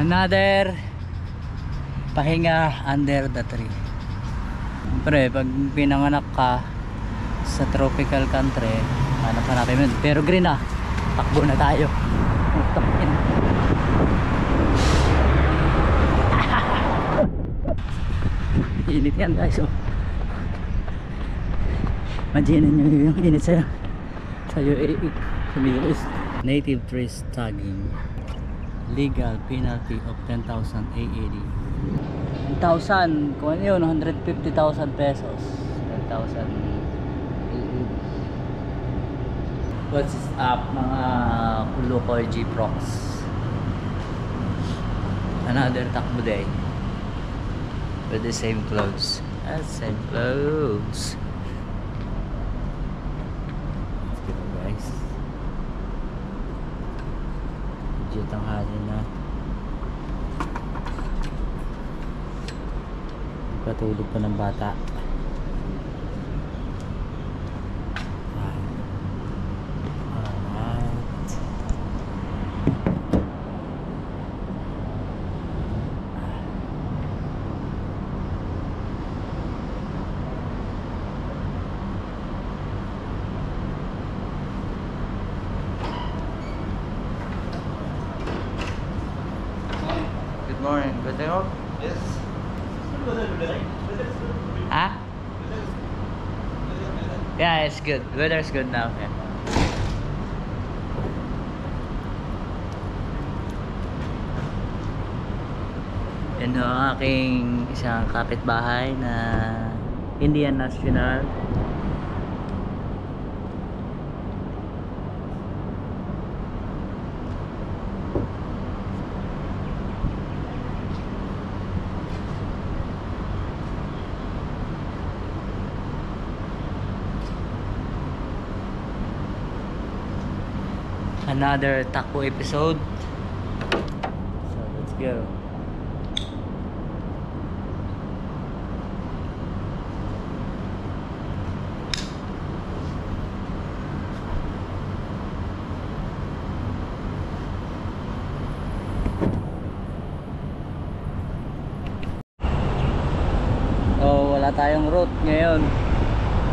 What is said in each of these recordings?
Another pahinga under the tree. Siyempre, pag pinanganak ka sa tropical country, hanap-hanapin yun. Pero green na, takbo na tayo. Init yan guys, oh. Imagine nyo yung init sa UAE, sa Middle East. Native trees tagging. Legal penalty of 10,000 AED. 10,000, kung ano yun, 150,000 pesos. 10,000 AED. What's up mga Kulukoy G-Prox? Another takbo day with the same clothes. Same clothes. Let's go guys. Medyo tanghali na. Patulog pa ng bata. Good morning. Good day off? Yes. Huh? Yeah, it's good. Weather's good now. Yeah. Yan ho ang aking isang kapitbahay na Indian National. Another takbo episode. So let's go. Oh, wala tayong route ngayon.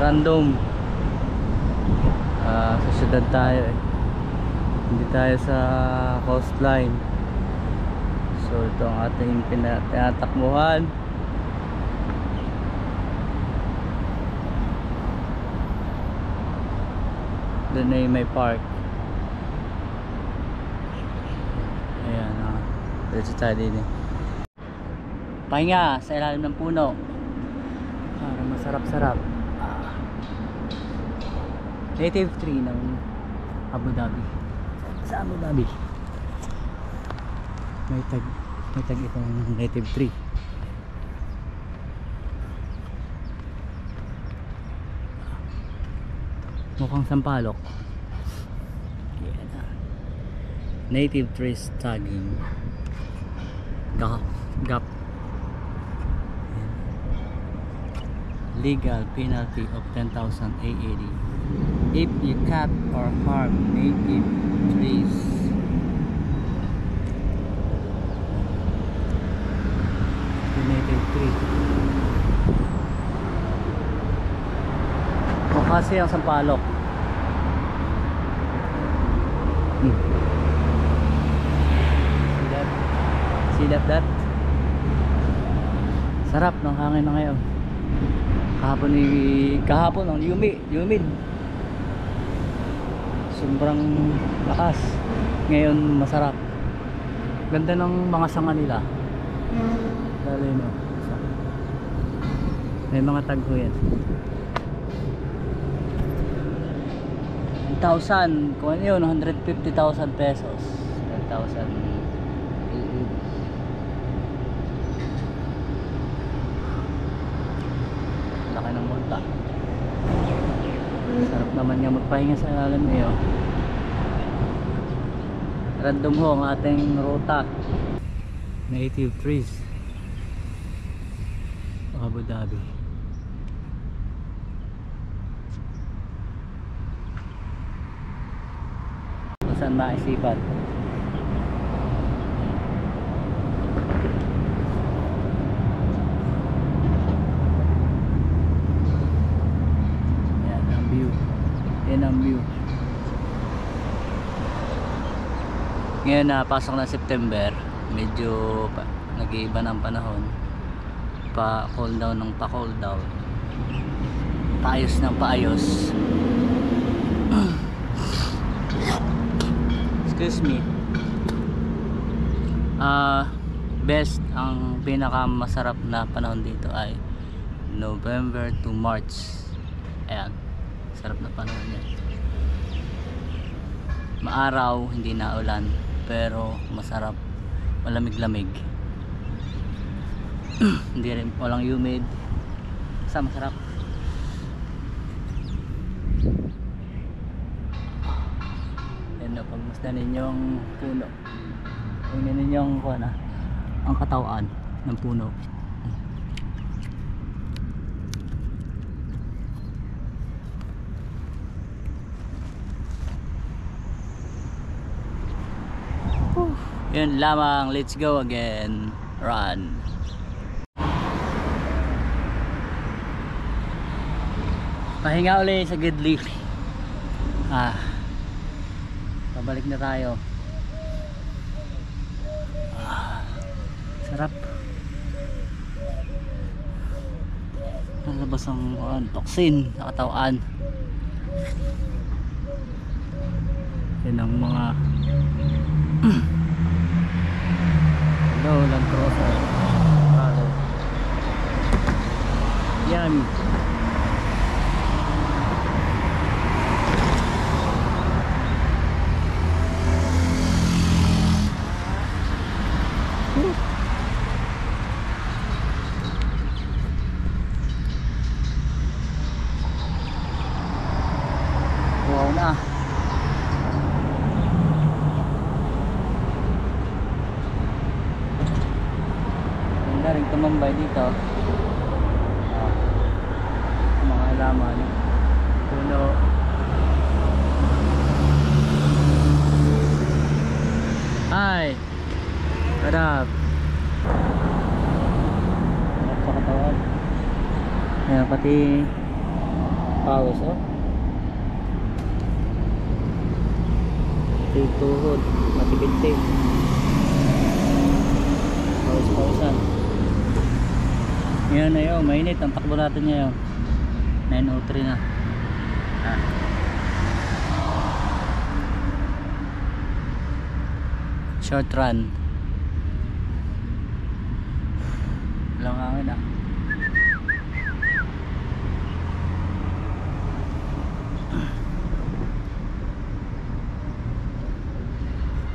Random. Sa syudad tayo eh. Hindi tayo sa coastline. So ito ang ating tinatakbuhan. Doon ay may park. Ayan, dito tayo din eh. Pahinga sa ilalim ng puno para masarap-sarap. Native tree ng Abu Dhabi. Sa Abu Dhabi may tag itong native tree. Mukhang sampalok. Yeah. Native trees tagging. Gap. Legal penalty of 10,000 AED if you cut or harm native trees. The native tree. O kasi ang sampalok. See that? Sarap ng hangin na ngayon. Kahapon ang humid. Sobrang lakas. Ngayon masarap. Ganda ng mga sanga nila. Dali no. May mga tagho yan. 1,000, kung ano yun, 150,000 pesos. 10,000 laki ng multa. Sarap naman nga magpahinga sa ilalim niyo. Random ho ang ating ruta. Native trees Abu Dhabi. Saan maisipan? Ayan ang view. Ngayon na pasok na September, medyo nag-iiba ng panahon. Pa cool down ng pa cool down. Paayos ng paayos. Excuse me. Best, ang pinaka masarap na panahon dito ay November to March. Ayan, sarap na panahon yan. Maaraw, hindi na ulan, pero masarap, malamig-lamig. Hindi rin, walang humid, basta masarap. Yan na, pagmasdan ninyong puno, tingnan ninyong ang katawan ng puno. Yun lamang, let's go again. Run. Pahinga ulit sa Gidli. Pabalik na tayo. Sarap. Nalabas ang toxin sa katawan. Yan ang mga hello, Land Cruiser Prado. Yan. Wow na. Ganda rin tumambay dito. Mga halaman, puno. Hi, what up? Sa katawan. Ayan, pati pawis, oh. Pati tuhod, matibintig. Pawis-pawisan. Yan na yun, mainit ang takbo natin ngayon. 9:03 na. Short run. Walang hangin ah.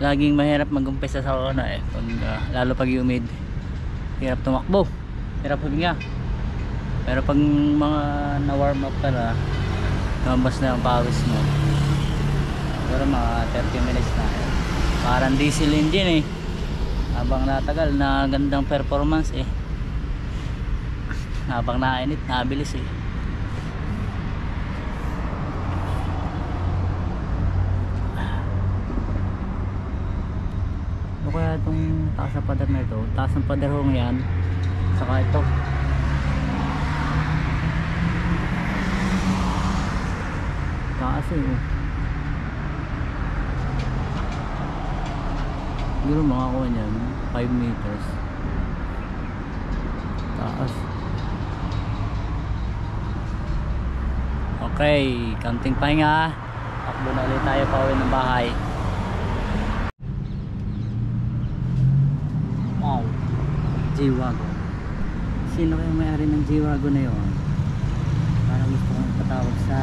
Laging mahirap mag-umpisa sa una eh. Lalo pag humid. Hirap tumakbo. Hirap huminga. Pero pag mga na-warm up ka na, lumabas na ang pawis mo. Pero mga 30 minutes na. Parang diesel engine eh. Habang natagal, na gandang performance eh. Habang nainit, nabilis eh. Ano kaya itong taas ng pader na ito? Taas ng pader ho yan. Saka ito. Taas eh. Siguro makakuha niyan 5 meters. Taas. Okay, kaunting pahinga. Takbo na ulit tayo pa uwi ng bahay. Wow, G-Wagon. Sino kaya may-ari ng G-Wagon na yun? Parang gusto kong patawag sa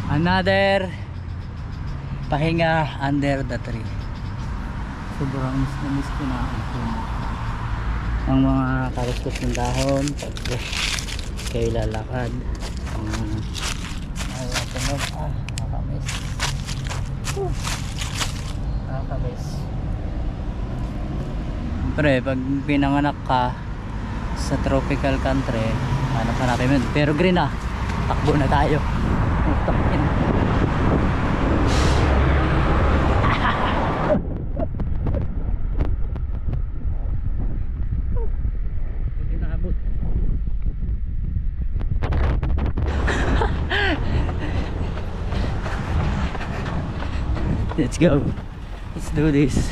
another pahinga under the tree. Sobrang miss ko na ang mga kalustos ng dahon. Tapos kayo lalakad nakakamiss. Nakakamiss. Siyempre pag pinanganak ka sa tropical country, hanapin mo, pero green na, takbo na tayo. Takin. Hindi naabot. Let's go. Let's do this.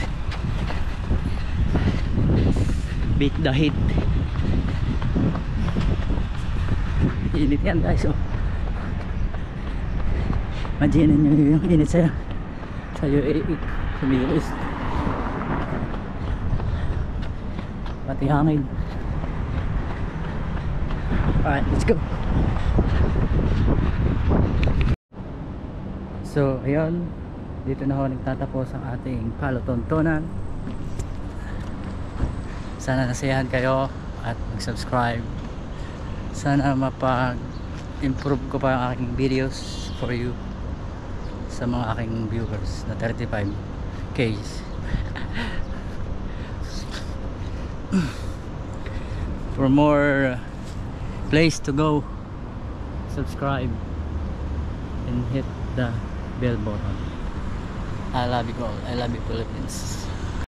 Beat the heat. Init yan guys, oh. Imagine nyo yung init sa UAE, sa Middle East. Pati hangin. Alright, let's go. So ayun, dito na ako nagtatapos ang ating palotontonan. Sana nasayahan kayo at mag-subscribe. Sana mapag-improve ko pa ang aking videos for you sa mga aking viewers na 35k. For more place to go, subscribe and hit the bell button. I love you all. I love you, Philippines.